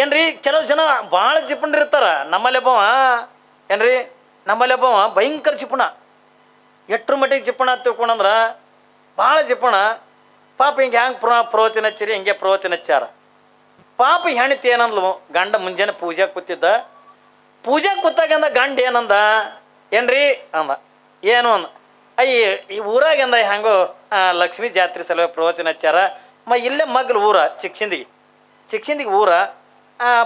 ಏನ್ರಿ ಕೆಲವು ಜನ ಭಾಳ ಜಿಪುಣರಿರ್ತಾರ. ನಮ್ಮಲ್ಲಿ ಒಬ್ಬವ ಏನ್ರಿ ನಮ್ಮಲ್ಲಿ ಒಬ್ಬವ ಭಯಂಕರ ಜಿಪುಣ, ಎಟ್ರ ಮಟ್ಟಿಗೆ ಜಿಪುಣ ತಿಳ್ಕೊಂಡ್ರ ಭಾಳ ಜಿಪುಣ. ಪಾಪ ಹಿಂಗೆ ಹ್ಯಾಂಗೆ ಪ್ರವಚನ ಹಚ್ಚಿರಿ, ಹಿಂಗೆ ಪ್ರವಚನ ಹಚ್ಚಾರ. ಪಾಪ ಹೆಣ್ತಿ ಏನಂದ್ಲು, ಗಂಡ ಮುಂಜಾನೆ ಪೂಜೆಗೆ ಕೂತಿದ್ದ. ಪೂಜೆಗೆ ಕೂತಾಗಂದ ಗಂಡ ಏನಂದ, ಏನ್ರಿ ಅಂದ. ಏನು ಅಂದ, ಅಯ್ಯ ಈ ಊರಾಗಿಂದ ಹೆಂಗೋ ಲಕ್ಷ್ಮೀ ಜಾತ್ರೆ ಸಲುವಾಗಿ ಪ್ರವಚನ ಹಚ್ಚಾರ. ಇಲ್ಲೇ ಮಗ್ಳು ಊರ ಚಿಕ್ಸಿಂದಿಗೆ ಊರ.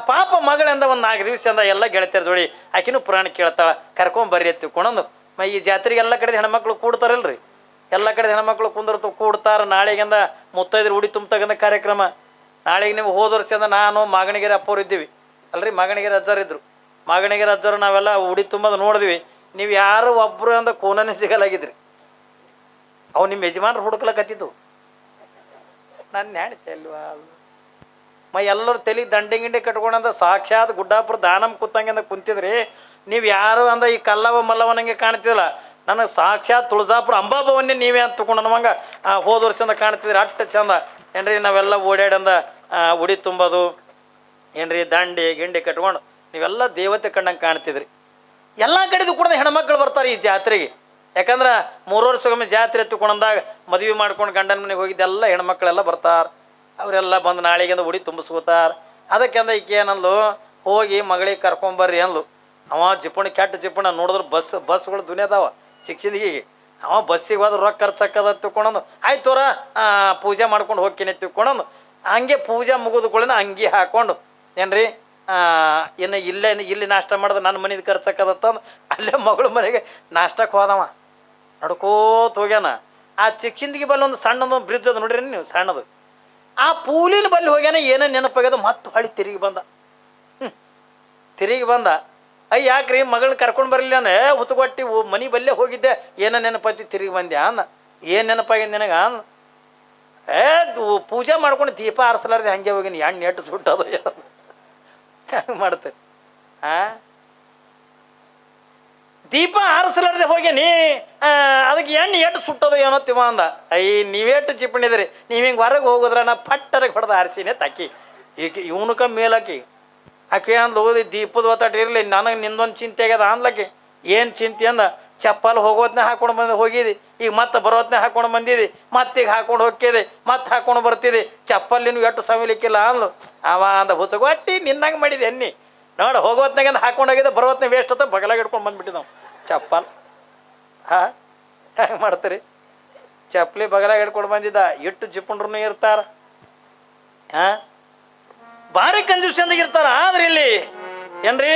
ಪಾಪ ಮಗಳಿಂದ ಒಂದು 4 ದಿವಸದಿಂದ ಎಲ್ಲ ಗೆಳತಿಯರ ಜೋಡಿ ಆಕಿನೂ ಪುರಾಣ ಕೇಳ್ತಾಳೆ, ಕರ್ಕೊಂಬರ್ರಿ ಅಂತ ತಿಳ್ಕೊಂಡೊಂದು ಈ ಜಾತ್ರೆಗೆ ಎಲ್ಲ ಕಡೆ ಹೆಣ್ಮಕ್ಳು ಕೂಡ್ತಾರಲ್ರಿ, ಎಲ್ಲ ಕಡೆ ಹೆಣ್ಮಕ್ಳು ಕೂಡ್ತಾರೆ. ನಾಳೆಗಿಂದ ಮುತ್ತೈದ್ರು ಉಡಿ ತುಂಬತಕ್ಕಂಥ ಕಾರ್ಯಕ್ರಮ. ನಾಳೆಗೆ ನೀವು ಹೋದ ವರ್ಷದಿಂದ ನಾನು ಮಾಗಣಿಗೆರೆ ಅಪ್ಪವ್ರು ಇದ್ದೀವಿ ಅಲ್ರಿ, ಮಾಗಣಿಗೆರೆ ಅಜ್ಜಾರು ಇದ್ದರು. ಮಾಗಣಿಗೆರೆ ಅಜ್ಜಾರು ನಾವೆಲ್ಲ ಉಡಿ ತುಂಬೋದು ನೋಡಿದ್ವಿ. ನೀವು ಯಾರು ಒಬ್ಬರು ಅಂದ ಕೋನನೇ ಸಿಗಲಾಗಿದ್ರಿ. ಅವು ನಿಮ್ಮ ಯಜಮಾನ್ರು ಹುಡುಕ್ಲಕತ್ತಿದ್ದು. ನಾನು ಹೇಳ್ತೆ ಅಲ್ವಾ, ಎಲ್ಲರೂ ತಲೆ ದಂಡೆ ಗಿಂಡೆ ಕಟ್ಕೊಂಡಂದ ಸಾಕ್ಷಾತ್ ಗುಡ್ಡಾಪುರ ದಾನಮ್ ಕೂತಂಗಿಂದ ಕುಂತಿದ್ರಿ. ನೀವು ಯಾರು ಅಂದ ಈ ಕಲ್ಲವ ಮಲ್ಲವನಂಗೆ ಕಾಣ್ತಿಲ್ಲ, ನನಗೆ ಸಾಕ್ಷಾತ್ ತುಳಜಾಪುರ ಅಂಬಾಭವನ್ನೇ ನೀವೇ ಅಂತ ತಗೊಂಡು ನಮಗೆ ಹೋದ ವರ್ಷದಿಂದ ಕಾಣ್ತಿದ್ರಿ. ಅಷ್ಟು ಚಂದ ಏನ್ರಿ ನಾವೆಲ್ಲ ಓಡಾಡಂದ ಉಡಿ ತುಂಬೋದು ಏನ್ರಿ, ದಂಡೆ ಗಿಂಡೆ ಕಟ್ಕೊಂಡು ನೀವೆಲ್ಲ ದೇವತೆ ಕಂಡಂಗೆ ಕಾಣ್ತಿದ್ರಿ. ಎಲ್ಲ ಕಡೆದು ಕೂಡ ಹೆಣ್ಮಕ್ಳು ಬರ್ತಾರೆ ಈ ಜಾತ್ರೆಗೆ. ಯಾಕಂದ್ರೆ 3 ವರ್ಷಕ್ಕೊಮ್ಮೆ ಜಾತ್ರೆ ಎತ್ತುಕೊಂಡಂದಾಗ ಮದುವೆ ಮಾಡ್ಕೊಂಡು ಗಂಡನ ಮನೆಗೆ ಹೋಗಿದ್ದೆಲ್ಲ ಹೆಣ್ಮಕ್ಳೆಲ್ಲ ಬರ್ತಾರೆ. ಅವರೆಲ್ಲ ಬಂದು ನಾಳೆಗಿಂದ ಉಡಿ ತುಂಬಿಸ್ಕೋತಾರೆ. ಅದಕ್ಕೆ ಅಂದ ಈಕೆ ಏನಂದ್ಲು, ಹೋಗಿ ಮಗಳಿಗೆ ಕರ್ಕೊಂಬರ್ರಿ ಅಂದ್ಲು. ಅವ ಜಿಪುಣ ಕೆಟ್ಟ ಜಿಪುಣ ನೋಡಿದ್ರೆ ಬಸ್ಗಳು ದುನಿಯಾದವ ಚಿಕ್ಸಿಂದಿಗೆ. ಅವ ಬಸ್ಸಿಗೆ ಹೋದ್ರೆ ರೊಕ್ಕ ಖರ್ಚಕ್ಕದ ತಿಳ್ಕೊಂಡಂದು ಆಯ್ತು ತೋರ ಪೂಜೆ ಮಾಡ್ಕೊಂಡು ಹೋಗ್ತೀನಿ ತಿಳ್ಕೊಂಡಂದು ಹಂಗೆ ಪೂಜೆ ಮುಗಿದುಕೊಳ್ಳಿನ ಅಂಗಿ ಹಾಕ್ಕೊಂಡು ಏನ್ರಿ ಇನ್ನು ಇಲ್ಲಿ ನಾಷ್ಟ ಮಾಡಿದ್ರೆ ನನ್ನ ಮನೇದು ಖರ್ಚಕ್ಕದತ್ತಂದು ಅಲ್ಲೇ ಮಗಳ ಮನೆಗೆ ನಾಷ್ಟಕ್ಕೆ ಹೋದವ. ನಡ್ಕೋತ ಹೋಗ್ಯಾನ. ಆ ಚಿಕ್ಸಿಂದಿಗೆ ಬಲ್ಲಿ ಒಂದು ಸಣ್ಣದು ಬ್ರಿಡ್ಜ್ ಅದು ನೋಡ್ರಿ ನೀವು, ಸಣ್ಣದು. ಆ ಪೂಲಿನ ಬಲ್ಲಿ ಹೋಗ್ಯಾನ. ಏನೋ ನೆನಪಾಗ್ಯದ, ಮತ್ತೆ ಹೊಳಿ ತಿರುಗಿ ಬಂದ. ಅಯ್ಯ ಯಾಕ್ರಿ ಮಗಳನ್ನ ಕರ್ಕೊಂಡು ಬರಲಿಲ್ಲ ಅಂದ್ರೆ ಹುತ್ತುಕೊಟ್ಟಿ ಮನೆ ಬಲ್ಲೇ ಹೋಗಿದ್ದೆ, ಏನೋ ನೆನಪೈತಿ ತಿರುಗಿ ಬಂದೆ ಅಂದ. ಏನು ನೆನಪಾಗ್ಯದ ನಿನಗೆ ಅಂದ. ಪೂಜೆ ಮಾಡ್ಕೊಂಡು ದೀಪ ಆರಿಸಲಾರ್ದೆ ಹಂಗೆ ಹೋಗಿನಿ, ಎಣ್ಣೆ ಎಟ್ಟು ಸುಟ್ಟದು ಹಂಗೆ ಮಾಡ್ತೇನೆ. ದೀಪ ಆರಿಸಲಾರ್ದೆ ಹೋಗ್ಯಾನಿ, ಅದಕ್ಕೆ ಎಣ್ಣೆ ಎಟ್ಟು ಸುಟ್ಟೋದು ಏನೋ ತಿವ ಅಂದ. ನೀವೇಟು ಚಿಪ್ಪಣಿದ್ರಿ, ನೀವು ಹಿಂಗೆ ಹೊರಗೆ ಹೋಗೋದ್ರ ನಾ ಪಟ್ಟರಿಗೆ ಹೊಡೆದು ಆರಿಸಿನೇ ತಕ್ಕಿ ಈಗ ಇವನಕ ಮೇಲಾಕಿ ಆಕೆ ಅಂದ್ ಓದಿ ದೀಪದ ಒತ್ತಾಟ ಇರಲಿ, ನನಗೆ ನಿಂದೊಂದು ಚಿಂತೆ ಆಗ್ಯದ ಅಂದ್ಲಕ್ಕೆ. ಏನು ಚಿಂತೆ ಅಂದ, ಚಪ್ಪಲ್ ಹೋಗೋತ್ನೇ ಹಾಕೊಂಡು ಹೋಗಿದಿ, ಈಗ ಮತ್ತೆ ಬರೋತ್ನೇ ಹಾಕೊಂಡು ಬಂದಿದಿ, ಮತ್ತೀಗ ಹಾಕೊಂಡು ಹೋಗ್ಯದೆ, ಮತ್ತೆ ಹಾಕೊಂಡು ಬರ್ತಿದ್ದಿ, ಚಪ್ಪಲ್ ನೀನು ಎಷ್ಟು ಸವಿಲಿಕ್ಕಿಲ್ಲ ಅಂದ್ಲು. ಅವ ಅಂದ ಹುಚ್ಚಗೊಟ್ಟಿ ನಿನ್ನಂಗೆ ಮಾಡಿದೆ ಎಣ್ಣಿ ನೋಡಿ, ಹೋಗೋತ್ನಾಗ ಹಾಕೊಂಡು ಹೋಗಿದ್ದೆ, ಬರೋತ್ನೇ ವೇಸ್ಟ್ ಅಂತ ಬಗಲಾಗ ಇಟ್ಕೊಂಡು ಬಂದ್ಬಿಟ್ಟಿದ್ದವು ಚಪ್ಪಲ್. ಹೆಂಗೆ ಮಾಡ್ತೀರಿ, ಚಪ್ಪಲಿ ಬಗಲಾಗ ಹಿಡ್ಕೊಂಡು ಬಂದಿದ್ದ. ಇಟ್ಟು ಜಿಪುಂಡ್ರೂ ಇರ್ತಾರ, ಭಾರಿ ಕಂಜೂಸ್ಯಂದಾಗ ಇರ್ತಾರ. ಆದ್ರೆ ಇಲ್ಲಿ ಏನ್ರಿ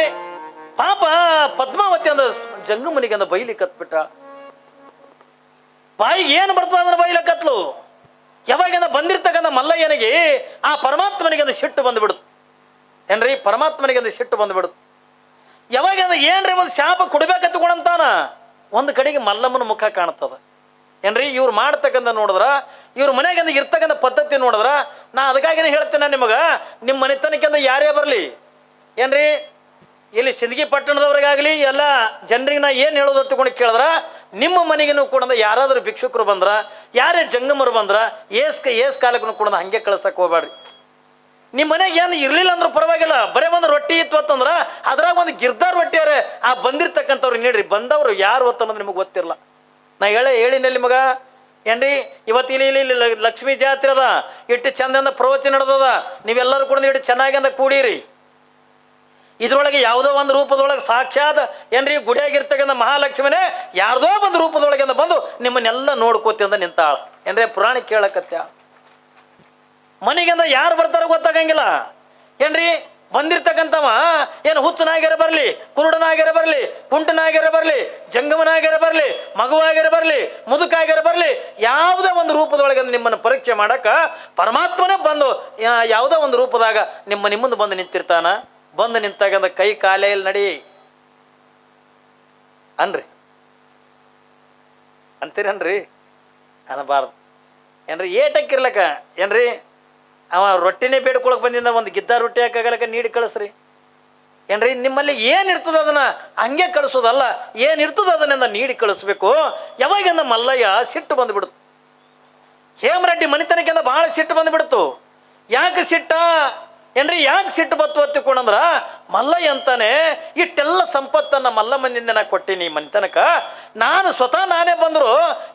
ಪಾಪ ಪದ್ಮಾವತಿ ಅಂದ ಜಂಗಮನಿಗೆ ಅಂದ ಬೈಲಿ ಕತ್ಬಿಟ್ಟ. ಬಾಯಿಗೆ ಏನು ಬರ್ತದ ಅಂದ್ರೆ ಬೈಲ ಕತ್ಲು. ಯಾವಾಗಿಂದ ಬಂದಿರ್ತಕ್ಕಂಥ ಮಲ್ಲಯ್ಯನಿಗೆ ಆ ಪರಮಾತ್ಮನಿಗೆ ಅಂದ ಸಿಟ್ಟು ಬಂದುಬಿಡುತ್ತೆ ಏನ್ರಿ, ಪರಮಾತ್ಮನಿಗೆ ಅಂದ ಸಿಟ್ಟು ಬಂದುಬಿಡುತ್ತೆ. ಯಾವಾಗಿಂದ ಏನ್ರಿ ಒಂದು ಶಾಪ ಕೊಡ್ಬೇಕತ್ತುಕೊಂಡಂತಾನ ಒಂದು ಕಡೆಗೆ ಮಲ್ಲಮ್ಮನ ಮುಖ ಕಾಣ್ತದ ಏನ್ರಿ. ಇವ್ರು ಮಾಡ್ತಕ್ಕಂಥ ನೋಡಿದ್ರ, ಇವ್ರ ಮನೆಯಾಗಿಂದ ಇರ್ತಕ್ಕಂಥ ಪದ್ಧತಿ ನೋಡಿದ್ರ, ನಾ ಅದಕ್ಕಾಗಿನೇ ಹೇಳ್ತೇನೆ ನಿಮಗೆ, ನಿಮ್ಮ ಮನೆತನಕ್ಕಿಂದ ಯಾರೇ ಬರಲಿ ಏನ್ರಿ, ಇಲ್ಲಿ ಸಿಂದಗಿ ಪಟ್ಟಣದವ್ರಿಗಾಗಲಿ ಎಲ್ಲ ಜನರಿಗೆ ನಾ ಏನು ಹೇಳೋದು ಹತ್ಕೊಂಡು ಕೇಳಿದ್ರ, ನಿಮ್ಮ ಮನೆಗೂ ಕೂಡ ಯಾರಾದರೂ ಭಿಕ್ಷುಕರು ಬಂದ್ರ, ಯಾರೇ ಜಂಗಮರು ಬಂದ್ರ ಏಸ್ ಕಾಲಕ್ಕೂ ಕೂಡ ಹಂಗೆ ಕಳ್ಸಕ್ಕೆ ಹೋಗ್ಬೇಡ್ರಿ. ನಿಮ್ಮ ಮನೆಗೆ ಏನು ಇರಲಿಲ್ಲ ಅಂದ್ರೂ ಪರವಾಗಿಲ್ಲ, ಬರೇ ಒಂದು ರೊಟ್ಟಿ ಇತ್ತು ಅಂತಂದ್ರೆ ಅದ್ರಾಗ ಒಂದು ಗಿರ್ದಾರ್ ರೊಟ್ಟಿಯಾರೆ ಆ ಬಂದಿರ್ತಕ್ಕಂಥವ್ರು ನೀಡ್ರಿ. ಬಂದವರು ಯಾರು ಅನ್ನೋದು ನಿಮಗೆ ಗೊತ್ತಿರಲ್ಲ. ನಾ ಹೇಳಿನಲ್ಲಿ ನಿಮಗೆ ಏನ್ರಿ, ಇವತ್ತು ಇಲ್ಲಿ ಲಕ್ಷ್ಮೀ ಜಾತ್ರೆ ಅದ, ಇಟ್ಟು ಚಂದಿಂದ ಪ್ರವಚನ ನಡೆದದ, ನೀವೆಲ್ಲರೂ ಕೂಡ ಇಟ್ಟು ಚೆನ್ನಾಗಿ ಅಂದ ಕೂಡಿರಿ. ಇದ್ರೊಳಗೆ ಯಾವುದೋ ಒಂದು ರೂಪದೊಳಗೆ ಸಾಕ್ಷಾತ್ ಏನ್ರಿ ಗುಡಿಯಾಗಿರ್ತಕ್ಕಂಥ ಮಹಾಲಕ್ಷ್ಮಿನೇ ಯಾರ್ದೋ ಒಂದು ರೂಪದೊಳಗಿಂದ ಬಂದು ನಿಮ್ಮನ್ನೆಲ್ಲ ನೋಡ್ಕೋತಿಂದ ನಿಂತಾಳ ಏನ್ರಿ. ಪುರಾಣ ಕೇಳಕತ್ಯ ಮನೆಗಿಂದ ಯಾರು ಬರ್ತಾರೋ ಗೊತ್ತಾಗಂಗಿಲ್ಲ ಏನ್ರಿ. ಬಂದಿರ್ತಕ್ಕಂಥವ ಏನು ಹುಚ್ಚನಾಗಿರ ಬರಲಿ, ಕುರುಡನಾಗಿರ ಬರಲಿ, ಕುಂಟನಾಗಿರ ಬರಲಿ, ಜಂಗಮನಾಗಿರ ಬರಲಿ, ಮಗುವಾಗಿರ ಬರಲಿ, ಮುದುಕಾಗಿರ ಬರಲಿ, ಯಾವುದೇ ಒಂದು ರೂಪದೊಳಗೆ ನಿಮ್ಮನ್ನು ಪರೀಕ್ಷೆ ಮಾಡಕ್ಕೆ ಪರಮಾತ್ಮನೇ ಬಂದು ಯಾವುದೋ ಒಂದು ರೂಪದಾಗ ನಿಮ್ಮಂದು ಬಂದು ನಿಂತಿರ್ತಾನ. ಬಂದು ನಿಂತಾಗಂದ ಕೈ ಕಾಲೆಯಲ್ಲಿ ನಡಿ ಅನ್ರಿ ಅಂತೀರನ್ರಿ, ಅನ್ನಬಾರ್ದು ಏನ್ರಿ. ಏಟಕ್ಕಿರ್ಲಕ್ಕ ಏನ್ರಿ, ಅವ ರೊಟ್ಟಿನೇ ಬೇಡ್ಕೊಳಕ್ಕೆ ಬಂದಿಂದ ಒಂದು ಗಿದ್ದ ರೊಟ್ಟಿ ಹಾಕಾಗಲಕ್ಕ ನೀಡಿ ಕಳಿಸ್ರಿ ಏನ್ರಿ. ನಿಮ್ಮಲ್ಲಿ ಏನಿರ್ತದ ಅದನ್ನ ಹಂಗೆ ಕಳಿಸೋದಲ್ಲ, ಏನಿರ್ತದ ಅದನ್ನಿಂದ ನೀಡಿ ಕಳಿಸ್ಬೇಕು. ಯಾವಾಗಿಂದ ಮಲ್ಲಯ್ಯ ಸಿಟ್ಟು ಬಂದುಬಿಡ್ತು, ಹೇಮರೆಡ್ಡಿ ಮನೆತನಕ್ಕಿಂದ ಭಾಳ ಸಿಟ್ಟು ಬಂದುಬಿಡ್ತು. ಯಾಕೆ ಸಿಟ್ಟ ಏನ್ರಿ ಯಾಕೆ ಸಿಟ್ಟು ಬತ್ತು ಹತ್ತಿಕೊಂಡಂದ್ರ ಮಲ್ಲಯ್ಯ ಅಂತಾನೆ ಇಷ್ಟೆಲ್ಲ ಸಂಪತ್ತನ್ನು ಮಲ್ಲಮ್ಮನಿಂದ ನಾ ಕೊಟ್ಟಿನಿ ಮನೆತನಕ. ನಾನು ಸ್ವತಃ ನಾನೇ ಬಂದರು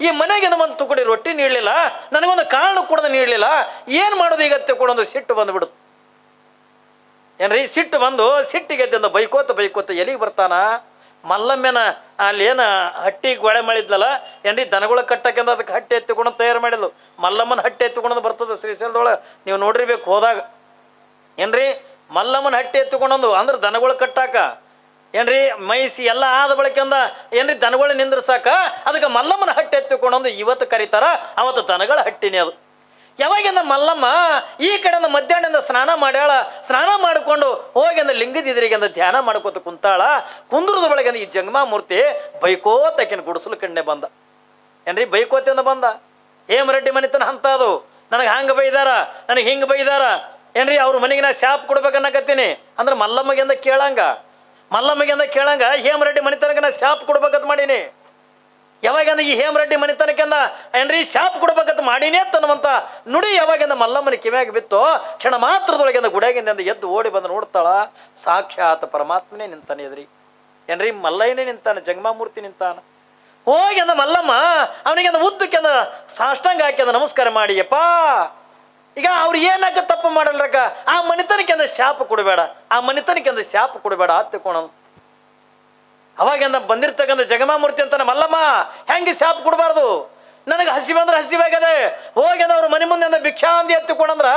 ಈ ಮನೆಗೆ ಒಂದು ತುಕಡಿ ರೊಟ್ಟಿ ನೀಡಲಿಲ್ಲ, ನನಗೊಂದು ಕಾರಣ ಕೂಡ ನೀಡಲಿಲ್ಲ, ಏನು ಮಾಡೋದು ಈಗ ಹತ್ತಿಕೊಂಡೊಂದು ಸಿಟ್ಟು ಬಂದುಬಿಡುತ್ತೆ. ಏನ್ರಿ ಸಿಟ್ಟು ಬಂದು ಸಿಟ್ಟಿಗೆ ಬೈಕೋತ ಎಲ್ಲಿಗೆ ಬರ್ತಾನ ಮಲ್ಲಮ್ಮೆನ ಅಲ್ಲಿ ಏನು ಹಟ್ಟಿ ಗೊಳೆ ಮಾಡಿದ್ಲಲ್ಲ ಏನ್ರಿ ದನಗಳ ಕಟ್ಟಕ್ಕೆಂದು ಅದಕ್ಕೆ ಹಟ್ಟಿ ಎತ್ತಿಕೊಂಡು ತಯಾರು ಮಾಡಿದ್ಲು. ಮಲ್ಲಮ್ಮನ ಹಟ್ಟಿ ಎತ್ತಿಕೊಂಡು ಬರ್ತದೆ ಶ್ರೀಶೈಲದೊಳಗೆ, ನೀವು ನೋಡಿರ್ಬೇಕು ಹೋದಾಗ. ಏನ್ರಿ ಮಲ್ಲಮ್ಮನ ಹಟ್ಟಿ ಎತ್ತಿಕೊಂಡೊಂದು ಅಂದ್ರೆ ದನಗಳು ಕಟ್ಟಾಕ ಏನ್ರಿ ಮೈಸಿ ಎಲ್ಲ ಆದ ಬಳಿಕೆಂದ ಏನ್ರಿ ದನಗಳು ನಿಂದ್ರಸಾಕ ಅದಕ್ಕೆ ಮಲ್ಲಮ್ಮನ ಹಟ್ಟಿ ಎತ್ತಿಕೊಂಡೊಂದು ಇವತ್ತು ಕರೀತಾರ, ಅವತ್ತು ದನಗಳ ಹಟ್ಟಿನೇ ಅದು. ಯಾವಾಗಿಂದ ಮಲ್ಲಮ್ಮ ಈ ಕಡೆಯಿಂದ ಮಧ್ಯಾಹ್ನದಿಂದ ಸ್ನಾನ ಮಾಡ್ಯಾಳ, ಸ್ನಾನ ಮಾಡಿಕೊಂಡು ಹೋಗಿಂದ ಲಿಂಗದಿದ್ರಿಗಿಂದ ಧ್ಯಾನ ಮಾಡ್ಕೋತ ಕುಂತಾಳ. ಕುಂದ್ರದ ಒಳಗಿಂದ ಈ ಜಂಗಮಾಮೂರ್ತಿ ಬೈಕೋತಕಿನ ಗುಡಿಸಲು ಕಣ್ಣೆ ಬಂದ. ಏನ್ರಿ ಬೈಕೋತಿಂದ ಬಂದ. ಹೇಮರೆಡ್ಡಿ ಮನೆತನ ಅಂತ ಅದು, ನನಗೆ ಹಂಗೆ ಬೈದಾರ, ನನಗೆ ಹಿಂಗೆ ಬೈದಾರ, ಏನ್ರಿ ಅವ್ರ ಮನೆಗೆ ನಾ ಶಾಪ್ ಕೊಡ್ಬೇಕನ್ನಕತ್ತೀನಿ ಅಂದ್ರೆ ಮಲ್ಲಮ್ಮಗಿಂದ ಕೇಳಂಗ ಹೇಮರೆಡ್ಡಿ ಮನೆತನಕ್ಕೆ ನಾ ಶಾಪ್ ಕೊಡ್ಬೇಕಂತ ಮಾಡೀನಿ. ಯಾವಾಗಿಂದ ಈ ಹೇಮರೆಡ್ಡಿ ಮನೆತನಕ್ಕೆಂದ ಏನ್ರಿ ಶಾಪ್ ಕೊಡ್ಬೇಕಂತ ಮಾಡೀನಿ ಅಂತನ್ನುವಂಥ ನುಡಿ ಯಾವಾಗಿಂದ ಮಲ್ಲಮ್ಮನ ಕಿವ್ಯಾಗ ಬಿತ್ತು, ಕ್ಷಣ ಮಾತ್ರದೊಳಗಿಂದ ಗುಡಿಯಾಗಿಂದ ಎದ್ದು ಓಡಿ ಬಂದು ನೋಡ್ತಾಳ, ಸಾಕ್ಷಾತ್ ಪರಮಾತ್ಮನೇ ನಿಂತಾನೆ ಎದ್ರಿ. ಏನ್ರಿ ಮಲ್ಲಯ್ಯನೇ ನಿಂತಾನೆ, ಜಂಗಮಾಮೂರ್ತಿ ನಿಂತಾನ. ಹೋಗಿಂದ ಮಲ್ಲಮ್ಮ ಅವನಿಗೆಂದ ಉದ್ದಕ್ಕೆಂದ ಸಾಷ್ಟಾಂಗ ಹಾಕಿಂದ ನಮಸ್ಕಾರ ಮಾಡಿ, ಯಪ್ಪ ಈಗ ಅವ್ರು ಏನಾಗ ತಪ್ಪು ಮಾಡಲ್ರಕ್ಕ, ಆ ಮನೆತನಕ್ಕೆಂದ ಶಾಪ ಕೊಡಬೇಡ ಹತ್ತಿಕೋಣ. ಅವಾಗಿಂದ ಬಂದಿರ್ತಕ್ಕಂಥ ಜಂಗಮಾಮೂರ್ತಿ ಅಂತಾನೆ, ಮಲ್ಲಮ್ಮ ಹೆಂಗೆ ಶಾಪ ಕೊಡಬಾರ್ದು, ನನಗೆ ಹಸಿವಂದ್ರೆ ಹಸಿವಾಗದೆ, ಹೋಗ್ಯದ ಅವ್ರ ಮನೆ ಮುಂದೆ ಭಿಕ್ಷಾ ಅಂದಿ ಎತ್ತಿಕೊಂಡಂದ್ರ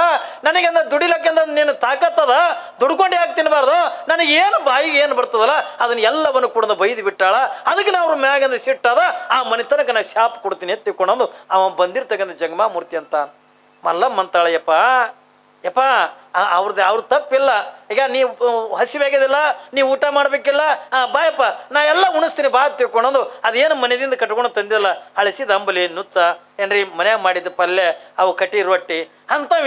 ನನಗೆಂದ ದುಡಿಲಕ್ಕೆಂದ ನೀನು ತಾಕತ್ತದ, ದುಡ್ಕೊಂಡೆ ಯಾಕೆ ತಿನ್ನಬಾರ್ದು, ನನಗೆ ಏನು ಬಾಯಿಗೆ ಏನು ಬರ್ತದಲ್ಲ ಅದನ್ನ ಎಲ್ಲವನ್ನು ಕೂಡ ಬೈದು ಬಿಟ್ಟಾಳ. ಅದಕ್ಕೆ ನಾವು ಅವ್ರ ಮ್ಯಾಗಿಂದ ಸಿಟ್ಟದ, ಆ ಮನೆತನಕ ನಾ ಶಾಪ ಕೊಡ್ತೀನಿ ಎತ್ತಿಕೊಂಡಂದು ಅವ ಬಂದಿರ್ತಕ್ಕಂಥ ಜಂಗಮಾಮೂರ್ತಿ ಅಂತ. ಮಲ್ಲಮ್ಮ ಅಂತಾಳೆ, ಯಪ್ಪ ಅವ್ರ ತಪ್ಪಿಲ್ಲ, ಈಗ ನೀವು ಹಸಿವಾಗ್ಯದಿಲ್ಲ, ನೀವು ಊಟ ಮಾಡಬೇಕಿಲ್ಲ, ಬಾಯಪ್ಪ ನಾ ಎಲ್ಲ ಉಣಿಸ್ತೀನಿ ಬಾ ತಿಳ್ಕೊಳೋದು. ಅದೇನು ಮನೆಯಿಂದ ಕಟ್ಕೊಂಡು ತಂದಿಲ್ಲ, ಹಳಸಿದ ಅಂಬಲಿ ನುಚ್ಚ ಏನ್ರಿ ಮನ್ಯಾಗ ಮಾಡಿದ ಪಲ್ಯ, ಅವು ಕಟ್ಟಿ ರೊಟ್ಟಿ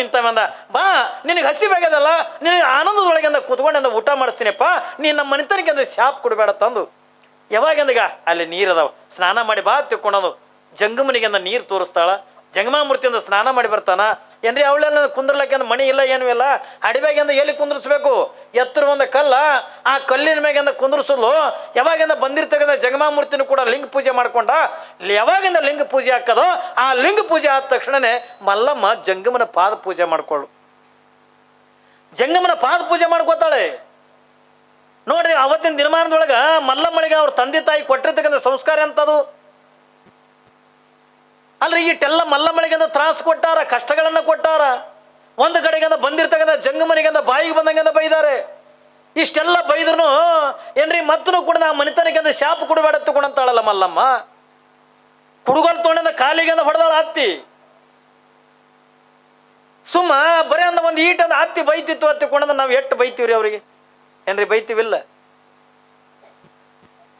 ಇಂಥವಂದ, ಬಾ ನಿನಗೆ ಹಸಿವಾಗ್ಯದಲ್ಲ, ನಿನಗೆ ಆನಂದದೊಳಗಿಂದ ಕುತ್ಕೊಂಡೆಂದ ಊಟ ಮಾಡಿಸ್ತೀನಪ್ಪ, ನೀನು ನಮ್ಮ ಮನೆತನಕ್ಕೆ ಅಂದ್ರೆ ಶಾಪ್ ಕೊಡಬೇಡ ತಂದು. ಯಾವಾಗಂದೀಗ ಅಲ್ಲಿ ನೀರದಾವ, ಸ್ನಾನ ಮಾಡಿ ಬಾ ತಿಳ್ಕೊಳೋದು. ಜಂಗಮನಿಗೆಂದ ನೀರು ತೋರಿಸ್ತಾಳ, ಜಂಗಮಾಮೂರ್ತಿಯಿಂದ ಸ್ನಾನ ಮಾಡಿ ಬರ್ತಾನ. ಏನ್ರಿ ಅವಳೆಲ್ಲ ಕುಂದ್ರಲಕ್ಕೆಂದ ಮಣಿ ಇಲ್ಲ ಏನೂ ಇಲ್ಲ, ಅಡಿಬ್ಯಾಗಿಂದ ಎಲ್ಲಿ ಕುಂದ್ರಿಸ್ಬೇಕು, ಎತ್ತರ ಒಂದು ಕಲ್ಲ, ಆ ಕಲ್ಲಿನ ಮ್ಯಾಗಿಂದ ಕುಂದ್ರಿಸಲು ಯಾವಾಗಿಂದ ಬಂದಿರ್ತಕ್ಕಂಥ ಜಂಗಮಾಮೂರ್ತಿನೂ ಕೂಡ ಲಿಂಗ ಪೂಜೆ ಮಾಡ್ಕೊಂಡ. ಯಾವಾಗಿಂದ ಲಿಂಗ ಪೂಜೆ ಹಾಕದೋ ಆ ಲಿಂಗ ಪೂಜೆ ಆದ ತಕ್ಷಣನೇ ಮಲ್ಲಮ್ಮ ಜಂಗಮನ ಪಾದ ಪೂಜೆ ಮಾಡ್ಕೊಳ್ಳು, ಜಂಗಮನ ಪಾದ ಪೂಜೆ ಮಾಡ್ಕೋತಾಳೆ. ನೋಡ್ರಿ ಅವತ್ತಿನ ದಿನಮಾನದೊಳಗೆ ಮಲ್ಲಮ್ಮಳಿಗೆ ಅವ್ರ ತಂದೆ ತಾಯಿ ಕೊಟ್ಟಿರ್ತಕ್ಕಂಥ ಸಂಸ್ಕಾರ ಅಂತದು ಅಲ್ರಿ. ಇಟ್ಟೆಲ್ಲ ಮಲ್ಲಮ್ಮಳಿಗೆಂದ ತ್ರಾಸು ಕೊಟ್ಟಾರ, ಕಷ್ಟಗಳನ್ನು ಕೊಟ್ಟಾರ. ಒಂದು ಕಡೆಗೆಂದ ಬಂದಿರ್ತಕ್ಕಂಥ ಜಂಗಮನಿಗೆಂದ ಬಾಯಿಗೆ ಬಂದಂಗೆಂದ ಬೈದಾರೆ. ಇಷ್ಟೆಲ್ಲ ಬೈದ್ರು ಏನ್ರಿ ಮತ್ತೂ ಕೂಡ ನಾ ಮನೆತನಕ್ಕೆಂದ ಶಾಪ ಕೊಡಬೇಡ ತಗೊಂಡಂತಾಳಲ್ಲ ಮಲ್ಲಮ್ಮ. ಕುಡುಗೋಲ್ ತೊಗೊಂಡ ಕಾಲಿಗೆಂದ ಹೊಡೆದಾಳ ಹತ್ತಿ. ಸುಮ್ಮ ಬರೀ ಅಂದ ಒಂದು ಈಟಂದ ಹತ್ತಿ ಬೈತಿತ್ತು ಹತ್ತಿಕೊಂಡ ನಾವು ಎಷ್ಟು ಬೈತೀವ್ರಿ ಅವ್ರಿಗೆ, ಏನ್ರಿ ಬೈತೀವಿಲ್ಲ?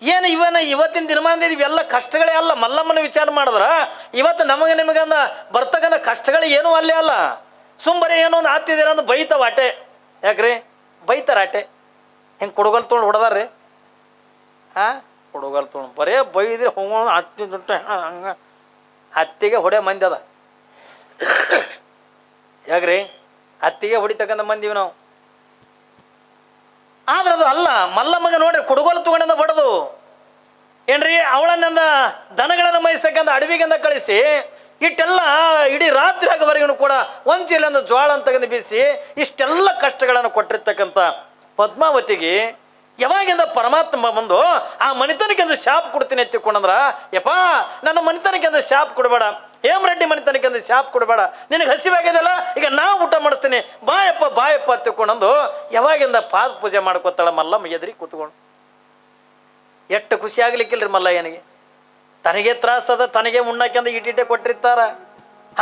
ಏನು ಇವತ್ತಿನ ದಿನಮಾನದ ಇವೆಲ್ಲ ಕಷ್ಟಗಳೇ ಅಲ್ಲ. ಮಲ್ಲಮ್ಮನ ವಿಚಾರ ಮಾಡಿದ್ರ ಇವತ್ತು ನಮಗೆ ನಿಮಗಂದ ಬರ್ತಕ್ಕಂಥ ಕಷ್ಟಗಳು ಏನೂ ಅಲ್ಲೇ ಅಲ್ಲ. ಸುಮ್ಮನೆ ಏನೋ ಒಂದು ಹತ್ತಿದ್ದೀರ ಅಂದ್ರೆ ಬೈತಾವ ಆಟೆ. ಯಾಕ್ರಿ ಬೈತಾರ ಆಟೆ? ಹೆಂಗೆ ಕುಡುಗಲ್ ತೊಗೊಂಡು ಹೊಡೆದಾರ್ರಿ, ಕುಡುಗಲ್ ತೊಗೊಂಡು ಬರೇ ಬೈದ್ರೆ ಹೋಗೋಣ ಹತ್ತಿ ದುಡ್ಡು ಹಂಗೆ ಹತ್ತಿಗೆ ಹೊಡೆ ಮಂದಿ ಅದ. ಯಾಕ್ರಿ ಹತ್ತಿಗೆ ಹೊಡಿತಕ್ಕಂಥ ಮಂದಿವಿ ನಾವು. ಆದ್ರೆ ಅದು ಅಲ್ಲ. ಮಲ್ಲಮ್ಮಗ ನೋಡ್ರಿ ಕುಡುಗೋಲು ತಗೊಂಡಿಂದ ಬಡದು ಏನ್ರಿ ಅವಳನ್ನಂದ ದನಗಳನ್ನು ಮೈಸಕ್ಕಂದ ಅಡವಿಗೆಂದ ಕಳಿಸಿ ಇಷ್ಟೆಲ್ಲ ಇಡೀ ರಾತ್ರಿ ಆಗೋವರೆಗೂ ಕೂಡ ಒಂದು ಚೀಲಂದ ಜ್ವಾಳ ಅಂತಕ್ಕಂದು ಬೀಸಿ ಇಷ್ಟೆಲ್ಲ ಕಷ್ಟಗಳನ್ನು ಕೊಟ್ಟಿರ್ತಕ್ಕಂಥ ಪದ್ಮಾವತಿಗೆ ಯಾವಾಗಿಂದ ಪರಮಾತ್ಮ ಬಂದು ಆ ಮನೆತನಕ್ಕೆಂದು ಶಾಪ್ ಕೊಡ್ತೀನಿ ಎತ್ತಿಕೊಂಡಂದ್ರ, ಯಪ್ಪ ನನ್ನ ಮನೆತನಕ್ಕೆಂದು ಶಾಪ್ ಕೊಡಬೇಡ, ಹೇಮರೆಡ್ಡಿ ಮನೆತನಕ್ಕೆಂದು ಶಾಪ್ ಕೊಡಬೇಡ, ನಿನಗೆ ಹಸಿವಾಗ್ಯದಲ್ಲ ಈಗ ನಾ ಊಟ ಮಾಡಿಸ್ತೀನಿ, ಬಾಯಪ್ಪ ಎತ್ತಿಕೊಂಡಂದು ಯಾವಾಗಿಂದ ಪಾದ ಪೂಜೆ ಮಾಡ್ಕೊತಾಳ ಮಲ್ಲಮ್ಮ ಎದ್ರಿ ಕೂತ್ಕೊಂಡು. ಎಷ್ಟು ಖುಷಿ ಆಗ್ಲಿಕ್ಕಿಲ್ರಿ ಮಲ್ಲಯ್ಯನಿಗೆ. ತನಗೆ ತ್ರಾಸದ, ತನಗೆ ಉಣ್ಣಕ್ಕೆಂದು ಇಟ್ಟಿಟ್ಟೆ ಕೊಟ್ಟಿರ್ತಾರ.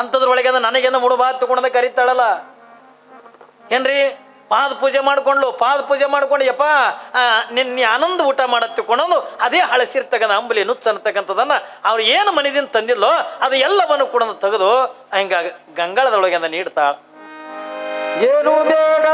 ಅಂಥದ್ರೊಳಗೆ ನನಗೆಂದ ಮುಡುಬಾ ತಗೊಂಡ ಕರೀತಾಳಲ್ಲ ಏನ್ರಿ. ಪಾದ ಪೂಜೆ ಮಾಡ್ಕೊಂಡು ಯಪ್ಪ ನಿನ್ನ ಆನಂದ ಊಟ ಮಾಡತ್ತಿಕೊಂಡೊಂದು ಅದೇ ಹಳಸಿರ್ತಕ್ಕಂಥ ಅಂಬಲಿ ನುಚ್ಚ ಅನ್ನತಕ್ಕಂಥದನ್ನ ಅವ್ರು ಏನು ಮನೆದಿಂದ ತಂದಿಲ್ಲೋ ಅದು ಎಲ್ಲವನ್ನು ಕೂಡ ತೆಗೆದು ಹಿಂಗ ಗಂಗಾಳದೊಳಗೆ ನೀಡ್ತಾಳ. ಏನು ಬೇಡ